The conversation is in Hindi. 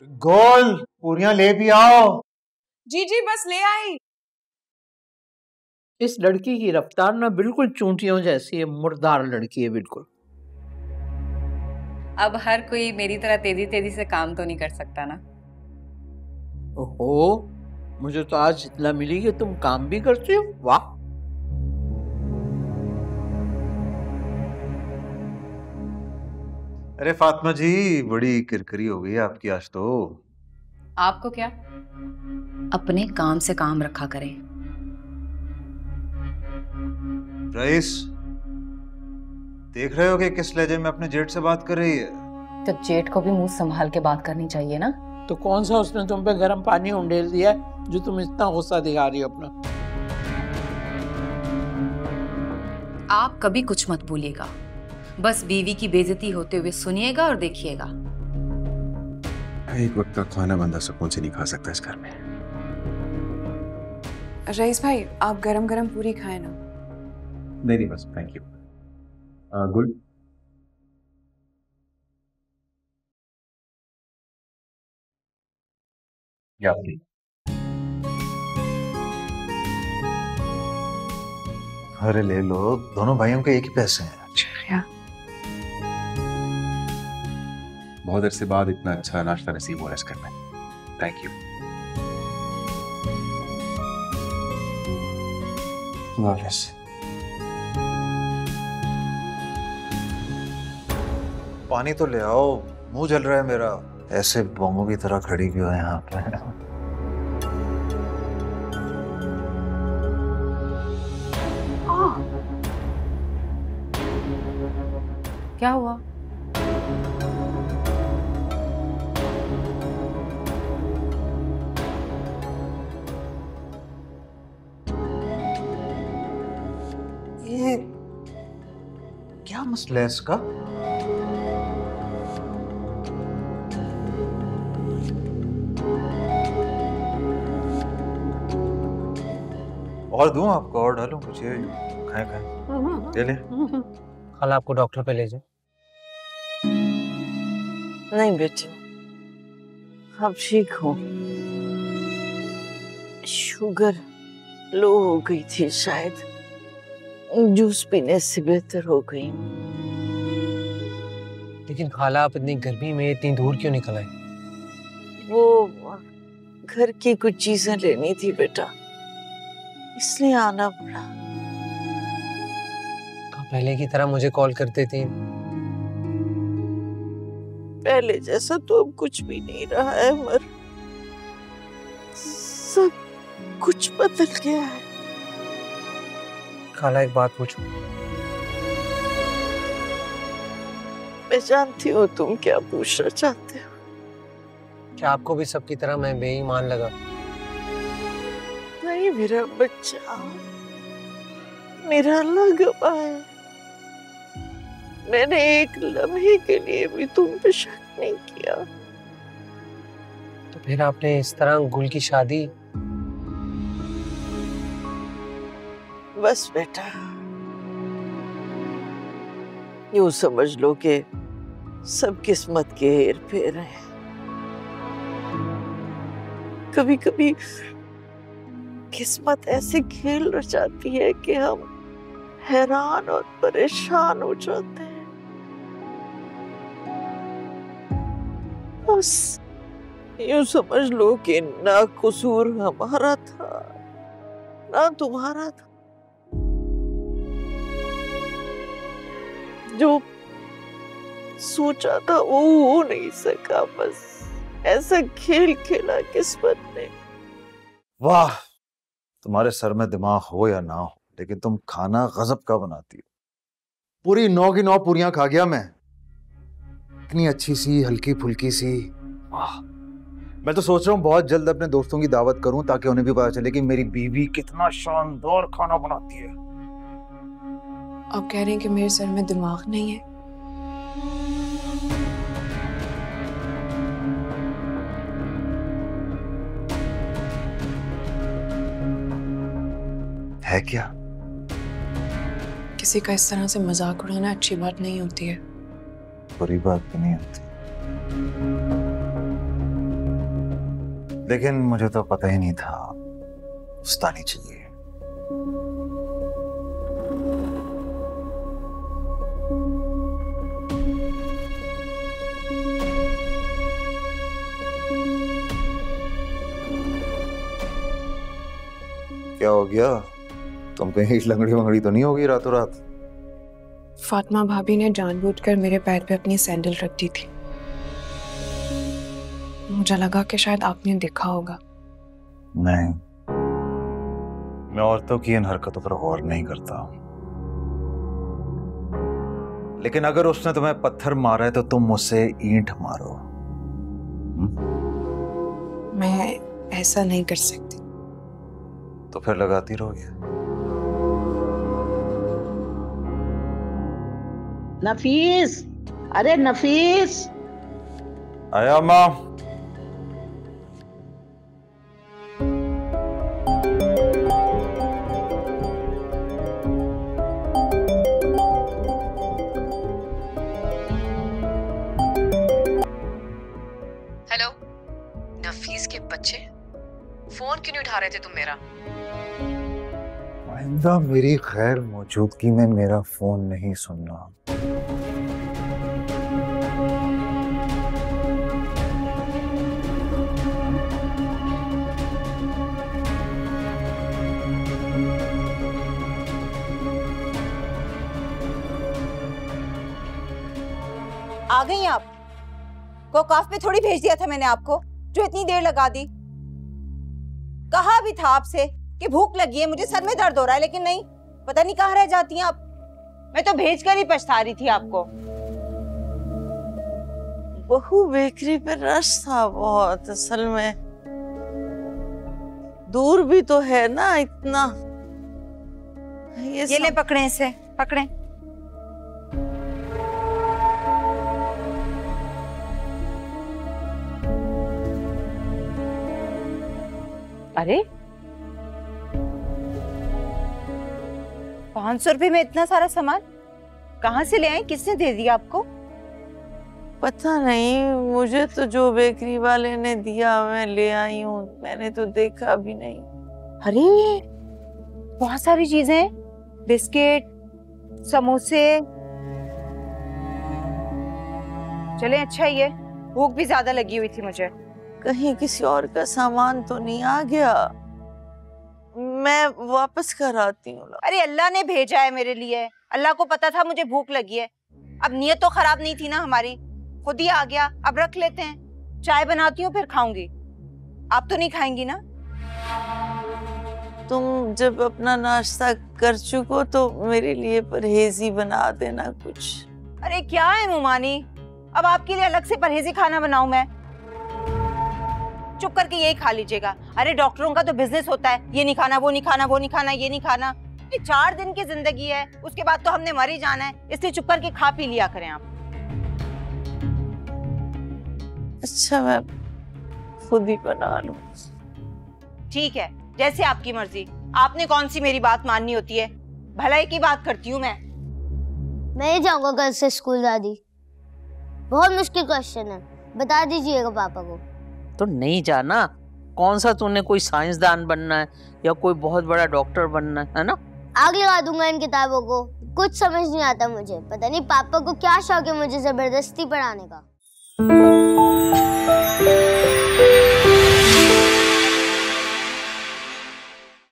गोल पूरियां ले भी आओ। जी जी बस ले आई। इस लड़की की रफ्तार ना बिल्कुल चूंटियों जैसी है, मुर्दार लड़की है बिल्कुल। अब हर कोई मेरी तरह तेजी तेजी से काम तो नहीं कर सकता ना। ओहो, मुझे तो आज इतना मिली कि तुम काम भी करती हो। वाह। अरे फातिमा जी, बड़ी किरकिरी हो गई है आपकी आज तो। आपको क्या, अपने काम से काम रखा करें। रईस, देख रहे हो कि किस लहजे में अपने जेठ से बात कर रही है? तो जेठ को भी मुंह संभाल के बात करनी चाहिए ना। तो कौन सा उसने तुम पे गर्म पानी उंडेल दिया है जो तुम इतना गुस्सा दिखा रही हो अपना? आप कभी कुछ मत बोलिएगा, बस बीवी की बेइज्जती होते हुए सुनिएगा और देखिएगा। एक वक्त का खाना बंदा सुकून से नहीं खा सकता इस घर में। रईस भाई, आप गरम गरम पूरी खाए ना। नहीं बस थैंक यू। गुल, या अरे ले लो, दोनों भाइयों के एक ही पैसे हैं। बहुत अरसे बाद इतना अच्छा नाश्ता नसीब हो रहा है इस घर में। Thank you. पानी तो ले आओ, मुंह जल रहा है मेरा। ऐसे बमों की तरह खड़ी क्यों है यहाँ पे? क्या हुआ? ये क्या मसला है इसका? और दूं आपको, और डालूं कुछ? ये खाएं खाएं, ले ले। कल आपको डॉक्टर पे ले जाए। नहीं बेटे, अब ठीक हो। शुगर लो हो गई थी शायद, जूस पीने से बेहतर हो गई। लेकिन खाला, आप इतनी गर्मी में इतनी दूर क्यों निकल आए? वो घर की कुछ चीजें लेनी थी बेटा, इसलिए आना पड़ा। आप पहले की तरह मुझे कॉल करते थे। पहले जैसा तो अब कुछ भी नहीं रहा है मर, सब कुछ बदल गया है। खाला, एक बात पूछूं? मैं जानती हूँ तुम क्या पूछना चाहते हो। क्या आपको भी सबकी तरह मैं बेईमान लगा? नहीं मेरा बच्चा, मेरा अल्लाह गवाह है, मैंने एक लम्हे के लिए भी तुम पे शक नहीं किया। तो फिर आपने इस तरह गुल की शादी? बस बेटा, यूं समझ लो कि सब किस्मत के हेर फेर हैं। कभी कभी किस्मत ऐसे खेल रचाती है कि हम हैरान और परेशान हो जाते हैं। बस यूं समझ लो कि ना कसूर हमारा था ना तुम्हारा था। जो सोचा था वो हो नहीं सका, बस ऐसा खेल खेला किस्मत ने। वाह, तुम्हारे सर में दिमाग हो या ना हो, लेकिन तुम खाना गजब का बनाती हो। पूरी 9 की 9 पूरियां खा गया मैं, इतनी अच्छी सी हल्की फुल्की सी। वाह, मैं तो सोच रहा हूँ बहुत जल्द अपने दोस्तों की दावत करूं ताकि उन्हें भी पता चले कि मेरी बीवी कितना शानदार खाना बनाती है। आप कह रहे हैं कि मेरे सर में दिमाग नहीं है? है क्या? किसी का इस तरह से मजाक उड़ाना अच्छी बात नहीं होती है। बुरी बात भी नहीं होती। लेकिन मुझे तो पता ही नहीं था उस्तानी चाहिए। क्या हो गया? तुम कहीं लंगड़ी वंगड़ी तो नहीं होगी रातों रात? फातिमा भाभी ने जानबूझकर मेरे पैर पे अपनी सैंडल रख दी थी। मुझे लगा कि शायद आपने देखा होगा। नहीं, मैं औरतों की इन हरकतों पर गौर नहीं करता। लेकिन अगर उसने तुम्हें पत्थर मारा है तो तुम मुझसे ईंट मारो। मैं ऐसा नहीं कर सकती। तो फिर लगाती रहोगे? नफीस, अरे नफीस। आया माँ। हेलो नफीस के बच्चे, फोन क्यों नहीं उठा रहे थे तुम मेरा? आइंदा मेरी खैर मौजूदगी में मेरा फोन नहीं सुनना। आ गई आप? कोकाफ पे थोड़ी भेज दिया था मैंने आपको जो इतनी देर लगा दी। कहा भी था आपसे कि भूख लगी है, मुझे सर में दर्द हो रहा है, लेकिन नहीं, पता नहीं कहाँ रह जाती हैं आप। मैं तो भेज कर ही पछता रही थी आपको। बहू बेकरी पे रश था बहुत, असल में दूर भी तो है ना इतना। ये ले पकड़े इसे, पकड़े। अरे 500 रुपए में इतना सारा सामान कहाँ से ले आए? किसने दे दिया आपको? पता नहीं, मुझे तो जो बेकरी वाले ने दिया मैं ले आई हूँ, मैंने तो देखा भी नहीं। अरे बहुत सारी चीजें, बिस्किट, समोसे। चले अच्छा ही है, भूख भी ज्यादा लगी हुई थी मुझे। कहीं किसी और का सामान तो नहीं आ गया? मैं वापस कर आती हूँ। अरे अल्लाह ने भेजा है मेरे लिए, अल्लाह को पता था मुझे भूख लगी है। अब नीयत तो खराब नहीं थी ना हमारी, खुद ही आ गया। अब रख लेते हैं, चाय बनाती हूँ फिर खाऊंगी। आप तो नहीं खाएंगी ना? तुम जब अपना नाश्ता कर चुको तो मेरे लिए परहेजी बना देना कुछ। अरे क्या है मुमानी, अब आपके लिए अलग से परहेजी खाना बनाऊं मैं? चुप करके यही खा लीजिएगा। अरे डॉक्टरों का तो बिजनेस होता है, ये नहीं खाना, वो नहीं खाना, वो नहीं खाना, ये नहीं खाना। ये 4 दिन की जिंदगी है, उसके बाद तो हमने मर ही जाना है, इसलिए चुप करके खा पी लिया करें आप। अच्छा मैं खुद ही बना लूं। ठीक है, जैसे आपकी मर्जी। आपने कौन सी मेरी बात माननी होती है? भलाई की बात करती हूँ मैं। नहीं जाऊंगा कल से स्कूल दादी। बहुत मुश्किल क्वेश्चन है, बता दीजिएगा पापा को। तो नहीं जाना, कौन सा तूने कोई साइंसदान बनना है या कोई बहुत बड़ा डॉक्टर बनना है ना? आग लगा दूंगा इन किताबों को, कुछ समझ नहीं आता मुझे। पता नहीं पापा को क्या शौक है मुझे जबरदस्ती पढ़ाने का।